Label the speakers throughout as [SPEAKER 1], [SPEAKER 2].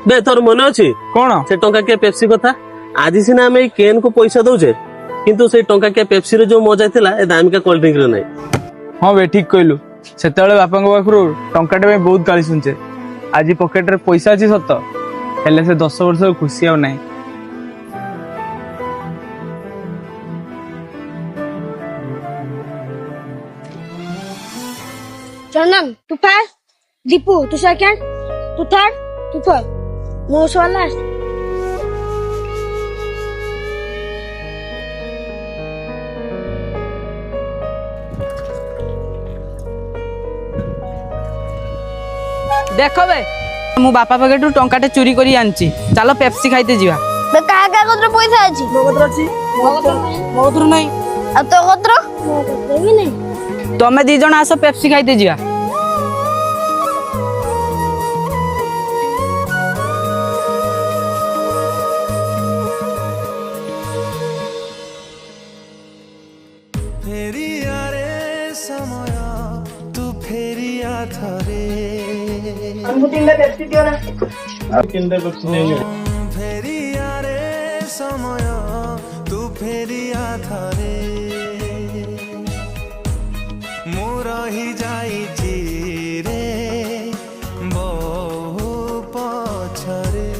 [SPEAKER 1] बे तोर मन अच्छी
[SPEAKER 2] कौन
[SPEAKER 1] से टंका के पेप्सी कथा आज सीना आम केन को पैसा दौचे किंतु से टंका के पेप्सी रे जो मजा थिला ए दामिका कोल्ड ड्रिंक रे नहीं।
[SPEAKER 2] हाँ बे ठीक कहलु से बापा पाखु टाटे बहुत गाली शुचे आज पकेट रे पैसा अच्छी सत हेले से 10 वर्ष खुशी आ नहीं।
[SPEAKER 3] चंदन तू फर्स्ट, दीपू तू सेकंड, तू थर्ड, तू फोर्थ, मोस्ट वाला लास्ट।
[SPEAKER 4] देख बे मु बापा पकेटू टंकाटे चोरी करी आनची चलो पेप्सी खाइते जीवा।
[SPEAKER 3] बे का कतरे पैसा अछि?
[SPEAKER 4] मो कतरा अछि मो कतरा नहीं
[SPEAKER 3] आ तो कतरा? मो कतरा भी नहीं।
[SPEAKER 4] तमे दी जण आसो पेप्सी खाइते जीवा।
[SPEAKER 5] फेरिया रे समय तू फेरिया थरे
[SPEAKER 6] हमको 3 पेप्सी दियो ना। 3 पेप्सी नहीं
[SPEAKER 5] फेरिया रे समय तू फेरिया थरे मु रही जाइछि रे बहु पछरे।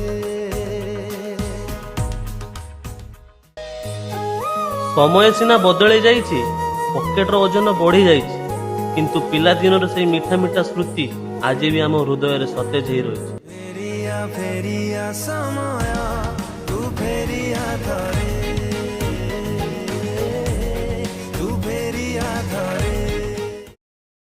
[SPEAKER 1] समय सीना बदली जाइछि पकेट रो ओजन बढ़ी जाइछि किंतु पिला दिनर से मीठा मीठा स्मृति आज भी आम हृदय रे सतेज ही रही।
[SPEAKER 5] फेरिया फेरिया समय